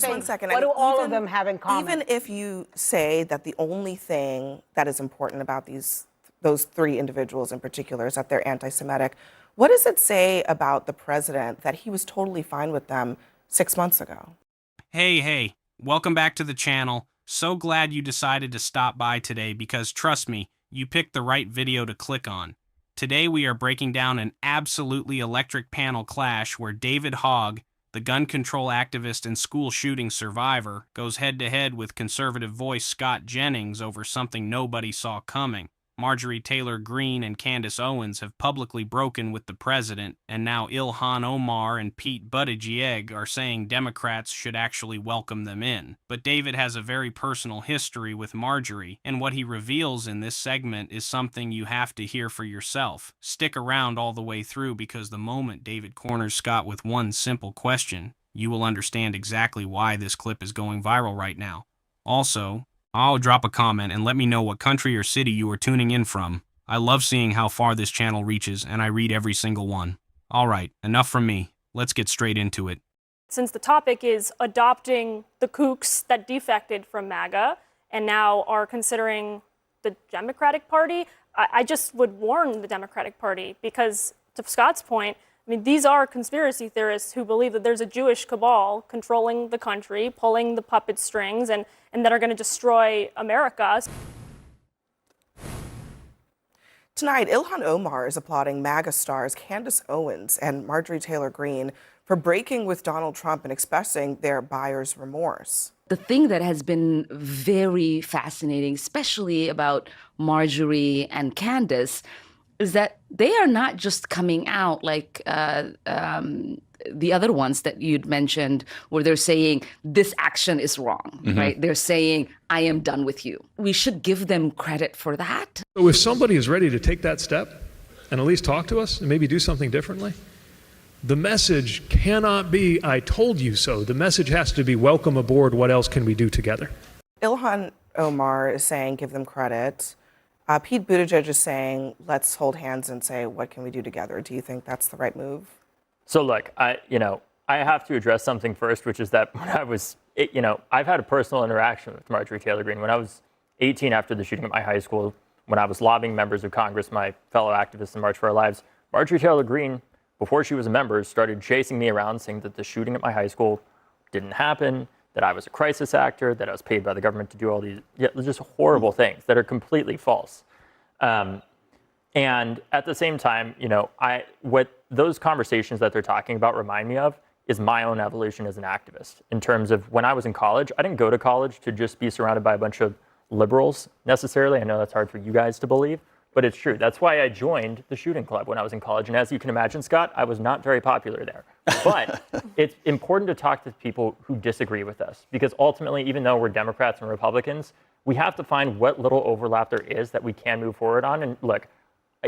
Just 1 second. What do all of them have in common? Even if you say that the only thing that is important about those three individuals in particular is that they're anti-Semitic, what does it say about the president that he was totally fine with them 6 months ago? Hey, welcome back to the channel. So glad you decided to stop by today because trust me, you picked the right video to click on. Today we are breaking down an absolutely electric panel clash where David Hogg, the gun control activist and school shooting survivor, goes head-to-head with conservative voice Scott Jennings over something nobody saw coming. Marjorie Taylor Greene and Candace Owens have publicly broken with the president, and now Ilhan Omar and Pete Buttigieg are saying Democrats should actually welcome them in. But David has a very personal history with Marjorie, and what he reveals in this segment is something you have to hear for yourself. Stick around all the way through because the moment David corners Scott with one simple question, you will understand exactly why this clip is going viral right now. Also, I'll drop a comment and let me know what country or city you are tuning in from. I love seeing how far this channel reaches, and I read every single one. Alright, enough from me. Let's get straight into it. Since the topic is adopting the kooks that defected from MAGA and now are considering the Democratic Party, I just would warn the Democratic Party because, to Scott's point, I mean, these are conspiracy theorists who believe that there's a Jewish cabal controlling the country, pulling the puppet strings, and that are going to destroy America. Tonight, Ilhan Omar is applauding MAGA stars Candace Owens and Marjorie Taylor Greene for breaking with Donald Trump and expressing their buyer's remorse. The thing that has been very fascinating, especially about Marjorie and Candace, is that they are not just coming out like the other ones that you'd mentioned, where they're saying this action is wrong, right? They're saying, I am done with you. We should give them credit for that. So if somebody is ready to take that step and at least talk to us and maybe do something differently, the message cannot be, I told you so. The message has to be, welcome aboard. What else can we do together? Ilhan Omar is saying, give them credit. Pete Buttigieg is saying, let's hold hands and say, what can we do together? Do you think that's the right move? So look, I have to address something first, which is that when I was, I've had a personal interaction with Marjorie Taylor Greene. When I was 18 after the shooting at my high school, when I was lobbying members of Congress, my fellow activists in March for Our Lives, Marjorie Taylor Greene, before she was a member, started chasing me around saying that the shooting at my high school didn't happen, that I was a crisis actor, that I was paid by the government to do all these just horrible things that are completely false. And at the same time, what those conversations that they're talking about remind me of is my own evolution as an activist. In terms of when I was in college, I didn't go to college to just be surrounded by a bunch of liberals necessarily. I know that's hard for you guys to believe, but it's true. That's why I joined the shooting club when I was in college. And as you can imagine, Scott, I was not very popular there. But it's important to talk to people who disagree with us, because ultimately, even though we're Democrats and Republicans, we have to find what little overlap there is that we can move forward on. And look,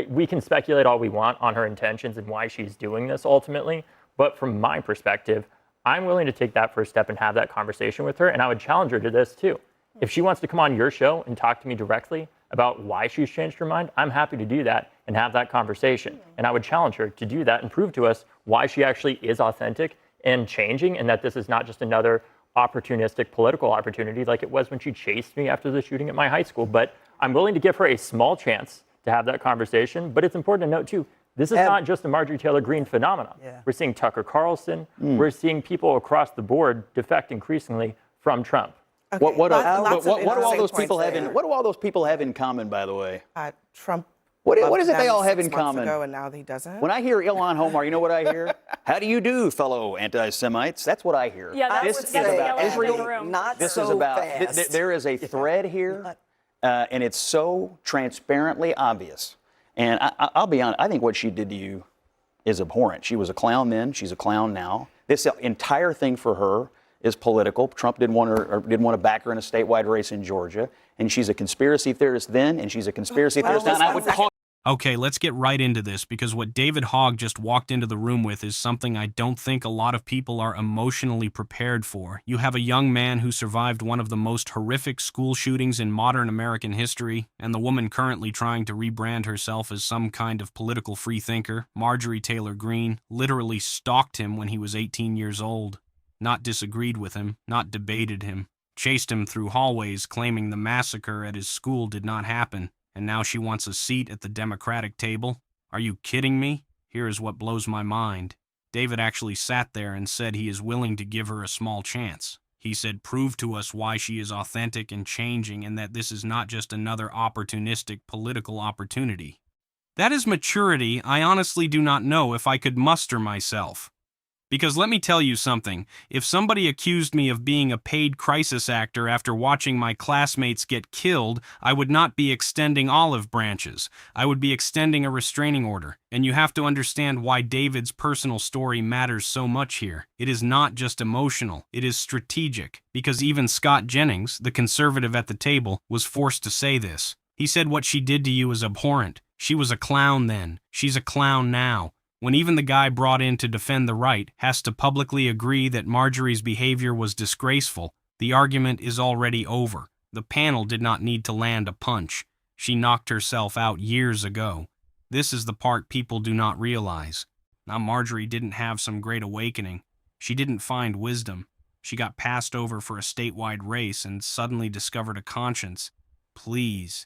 we can speculate all we want on her intentions and why she's doing this ultimately. But from my perspective, I'm willing to take that first step and have that conversation with her. And I would challenge her to this too. If she wants to come on your show and talk to me directly about why she's changed her mind, I'm happy to do that and have that conversation. And I would challenge her to do that and prove to us why she actually is authentic and changing, and that this is not just another opportunistic political opportunity like it was when she chased me after the shooting at my high school. But I'm willing to give her a small chance to have that conversation. But it's important to note too, this is not just a Marjorie Taylor Greene phenomenon. We're seeing Tucker Carlson. We're seeing people across the board defect increasingly from Trump. Okay. What do all those people have in? What do all those people have in common, by the way? Trump. What is it they all have in 6 months common? ago, and now he doesn't. When I hear Ilhan Omar, you know what I hear? How do you do, fellow anti-Semites? That's what I hear. Yeah, that's this is about Israel. There is a thread here, and it's so transparently obvious. And I'll be honest, I think what she did to you is abhorrent. She was a clown then. She's a clown now. This entire thing for her is political. Trump didn't want to back her in a statewide race in Georgia, and she's a conspiracy theorist then, and she's a conspiracy theorist now. And I would call. Okay, let's get right into this, because what David Hogg just walked into the room with is something I don't think a lot of people are emotionally prepared for. You have a young man who survived one of the most horrific school shootings in modern American history, and the woman currently trying to rebrand herself as some kind of political freethinker, Marjorie Taylor Greene, literally stalked him when he was 18 years old. not disagreed with him, not debated him, chased him through hallways claiming the massacre at his school did not happen, and now she wants a seat at the Democratic table? Are you kidding me? Here is what blows my mind. David actually sat there and said he is willing to give her a small chance. He said, prove to us why she is authentic and changing and that this is not just another opportunistic political opportunity. That is maturity I honestly do not know if I could muster myself. Because let me tell you something, if somebody accused me of being a paid crisis actor after watching my classmates get killed, I would not be extending olive branches. I would be extending a restraining order. And you have to understand why David's personal story matters so much here. It is not just emotional, it is strategic. Because even Scott Jennings, the conservative at the table, was forced to say this. He said what she did to you is abhorrent. She was a clown then. She's a clown now. When even the guy brought in to defend the right has to publicly agree that Marjorie's behavior was disgraceful, the argument is already over. The panel did not need to land a punch. She knocked herself out years ago. This is the part people do not realize. Now Marjorie didn't have some great awakening. She didn't find wisdom. She got passed over for a statewide race and suddenly discovered a conscience. Please.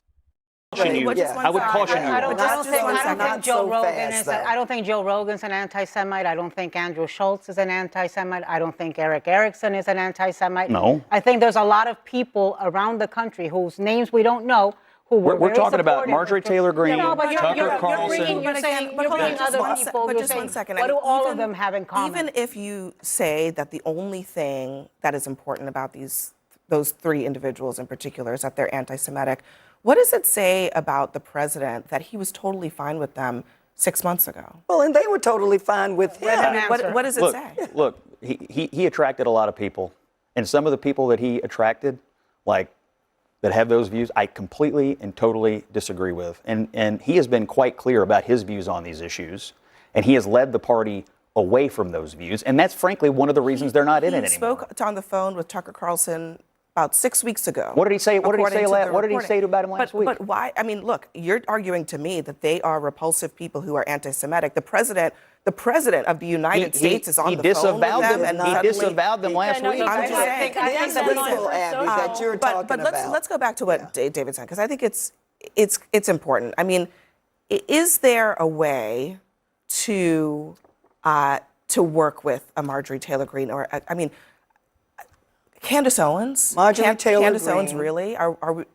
I would caution you. I don't think Joe Rogan is. though. I don't think Joe Rogan's an anti-Semite. I don't think Andrew Schultz is an anti-Semite. I don't think Eric Erickson is an anti-Semite. No. I think there's a lot of people around the country whose names we don't know who were We're very talking about supportive. Marjorie Taylor Greene, No, but Tucker you're Carlson. bringing, you're But saying, again, you're hold on, bringing just other one people. but You're just saying, one second. what do all Even- of them have in common? Even if you say that the only thing that is important about those three individuals in particular is that they're anti-Semitic, what does it say about the president that he was totally fine with them 6 months ago? Well, and they were totally fine with him. What does it say? Look, he attracted a lot of people, and some of the people that he attracted, like that have those views, I completely and totally disagree with. And he has been quite clear about his views on these issues, and he has led the party away from those views, and that's frankly one of the reasons they're not in it He anymore. spoke on the phone with Tucker Carlson about 6 weeks ago. What did he say? What did he according say? to the What did he reporting. say about him last week? But why? I mean, look, you're arguing to me that they are repulsive people who are anti-Semitic. The president of the United States is on the phone with them, and he suddenly- disavowed them last no, week. he- I'm just saying. I think That's that the was legal Abby that you're talking but about. let's go back to what David said, because I think it's important. I mean, is there a way to work with a Marjorie Taylor Greene, or I mean, Candace Owens? Marjorie Taylor Candace Owens, Greene. really?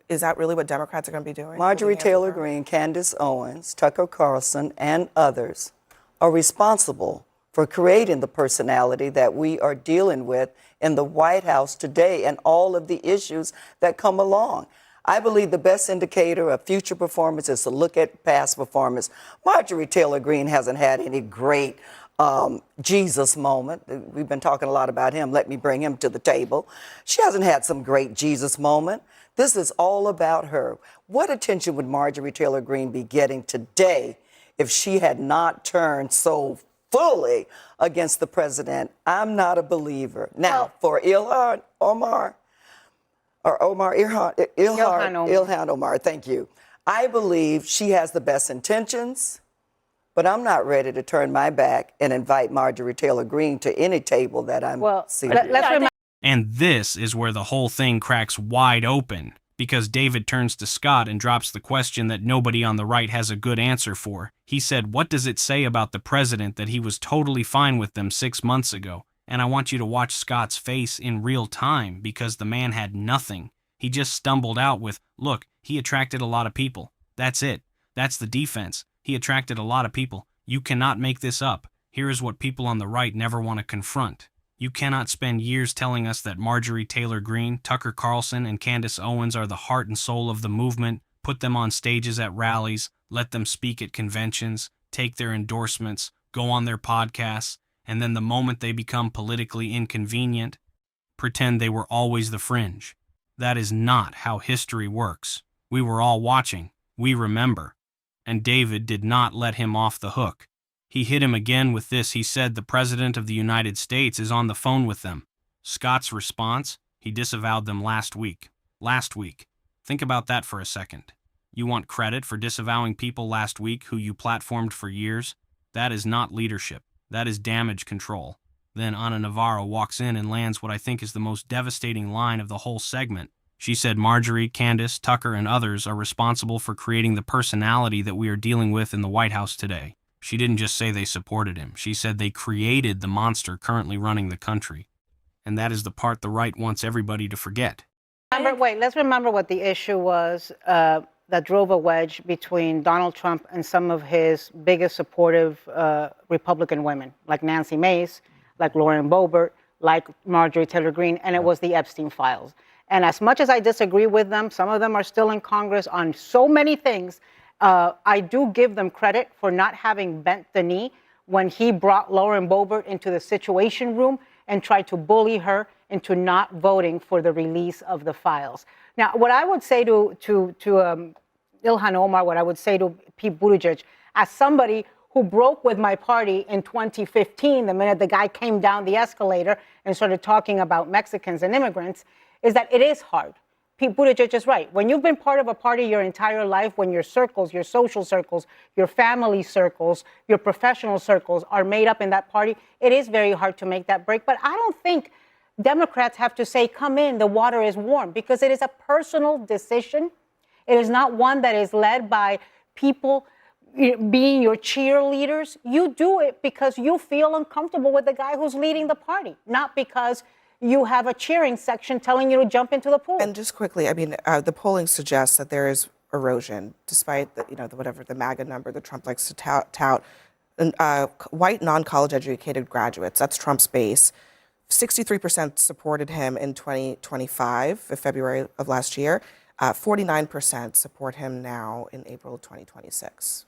Is that really what Democrats are going to be doing? Marjorie Holding hands with Taylor her? Greene, Candace Owens, Tucker Carlson, and others are responsible for creating the personality that we are dealing with in the White House today and all of the issues that come along. I believe the best indicator of future performance is to look at past performance. Marjorie Taylor Greene hasn't had any great Jesus moment. We've been talking a lot about him. Let me bring him to the table. She hasn't had some great Jesus moment. This is all about her. What attention would Marjorie Taylor Greene be getting today if she had not turned so fully against the president? I'm not a believer. Now, for Ilhan Omar, thank you. I believe she has the best intentions, but I'm not ready to turn my back and invite Marjorie Taylor Greene to any table that I'm seated. Let's remind And this is where the whole thing cracks wide open, because David turns to Scott and drops the question that nobody on the right has a good answer for. He said, what does it say about the president that he was totally fine with them 6 months ago? And I want you to watch Scott's face in real time, because the man had nothing. He just stumbled out with, look, he attracted a lot of people. That's it. That's the defense. He attracted a lot of people. You cannot make this up. Here is what people on the right never want to confront. You cannot spend years telling us that Marjorie Taylor Greene, Tucker Carlson, and Candace Owens are the heart and soul of the movement, put them on stages at rallies, let them speak at conventions, take their endorsements, go on their podcasts, and then the moment they become politically inconvenient, pretend they were always the fringe. That is not how history works. We were all watching. We remember. And David did not let him off the hook. He hit him again with this. He said the President of the United States is on the phone with them. Scott's response? He disavowed them last week. Last week. Think about that for a second. You want credit for disavowing people last week who you platformed for years? That is not leadership. That is damage control. Then Ana Navarro walks in and lands what I think is the most devastating line of the whole segment. She said Marjorie, Candace, Tucker, and others are responsible for creating the personality that we are dealing with in the White House today. She didn't just say they supported him. She said they created the monster currently running the country. And that is the part the right wants everybody to forget. Let's remember what the issue was that drove a wedge between Donald Trump and some of his biggest supportive Republican women, like Nancy Mace, like Lauren Boebert, like Marjorie Taylor Greene, and it was the Epstein files. And as much as I disagree with them, some of them are still in Congress on so many things, I do give them credit for not having bent the knee when he brought Lauren Boebert into the Situation Room and tried to bully her into not voting for the release of the files. Now, what I would say to Ilhan Omar, what I would say to Pete Buttigieg, as somebody who broke with my party in 2015, the minute the guy came down the escalator and started talking about Mexicans and immigrants, is that it is hard. Pete Buttigieg is right. When you've been part of a party your entire life, when your circles, your social circles, your family circles, your professional circles are made up in that party, it is very hard to make that break. But I don't think Democrats have to say, come in, the water is warm, because it is a personal decision. It is not one that is led by people being your cheerleaders. You do it because you feel uncomfortable with the guy who's leading the party, not because you have a cheering section telling you to jump into the pool. And just quickly, I mean, the polling suggests that there is erosion, despite the, whatever the MAGA number that Trump likes to tout. White non-college educated graduates, that's Trump's base. 63% supported him in 2025, February of last year. 49% support him now in April 2026.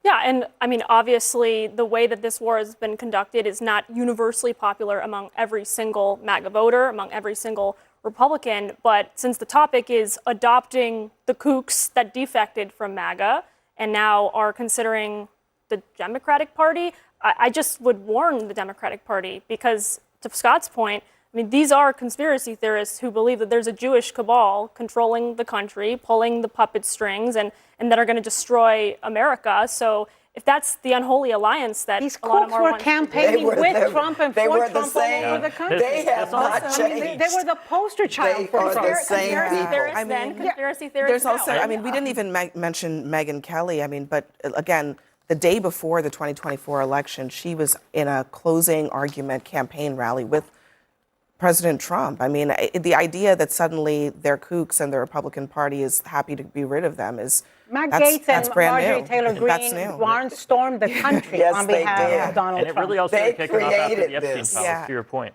Yeah, and I mean, obviously, the way that this war has been conducted is not universally popular among every single MAGA voter, among every single Republican. But since the topic is adopting the kooks that defected from MAGA and now are considering the Democratic Party, I just would warn the Democratic Party because, to Scott's point, I mean, these are conspiracy theorists who believe that there's a Jewish cabal controlling the country, pulling the puppet strings, and that are going to destroy America. So if that's the unholy alliance that these a lot of crooks were campaigning with Trump and for Trump all over the country. They have not changed. I mean, they were the poster child for the same people. Conspiracy theorists There's also, I mean, we didn't even mention Megyn Kelly. I mean, but again, the day before the 2024 election, she was in a closing argument campaign rally with President Trump. I mean, the idea that suddenly they're kooks and the Republican Party is happy to be rid of them is Matt Gaetz and Marjorie Taylor Greene barnstormed the country on behalf of Donald Trump. And it really all started kicking off after the Epstein this. files, to your point.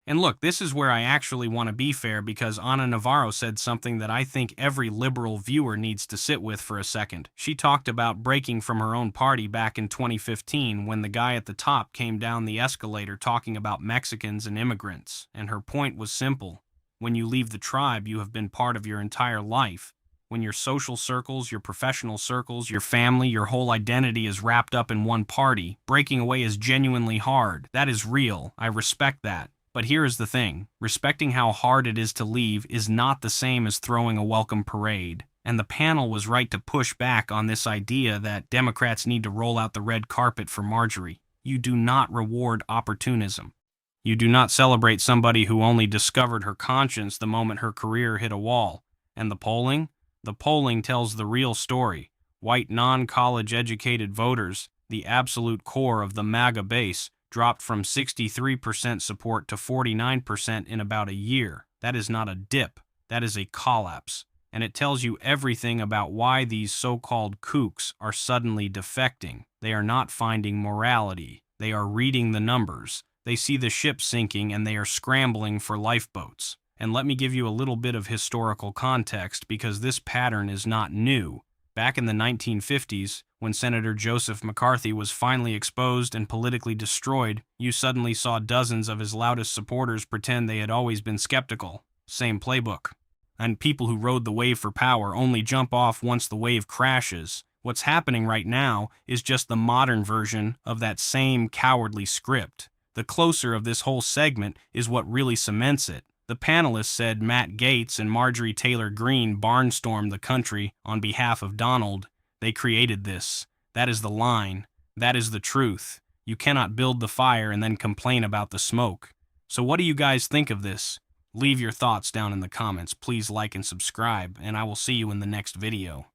And look, this is where I actually want to be fair because Ana Navarro said something that I think every liberal viewer needs to sit with for a second. She talked about breaking from her own party back in 2015 when the guy at the top came down the escalator talking about Mexicans and immigrants. And her point was simple. When you leave the tribe, you have been part of your entire life. When your social circles, your professional circles, your family, your whole identity is wrapped up in one party, breaking away is genuinely hard. That is real. I respect that. But here is the thing. Respecting how hard it is to leave is not the same as throwing a welcome parade. And the panel was right to push back on this idea that Democrats need to roll out the red carpet for Marjorie. You do not reward opportunism. You do not celebrate somebody who only discovered her conscience the moment her career hit a wall. And the polling? The polling tells the real story. White non-college educated voters, the absolute core of the MAGA base, dropped from 63% support to 49% in about a year. That is not a dip. That is a collapse. And it tells you everything about why these so-called kooks are suddenly defecting. They are not finding morality. They are reading the numbers. They see the ship sinking and they are scrambling for lifeboats. And let me give you a little bit of historical context because this pattern is not new. Back in the 1950s, when Senator Joseph McCarthy was finally exposed and politically destroyed, you suddenly saw dozens of his loudest supporters pretend they had always been skeptical. Same playbook. And people who rode the wave for power only jump off once the wave crashes. What's happening right now is just the modern version of that same cowardly script. The closer of this whole segment is what really cements it. The panelists said Matt Gaetz and Marjorie Taylor Greene barnstormed the country on behalf of Donald. They created this. That is the line. That is the truth. You cannot build the fire and then complain about the smoke. So what do you guys think of this? Leave your thoughts down in the comments. Please like and subscribe, and I will see you in the next video.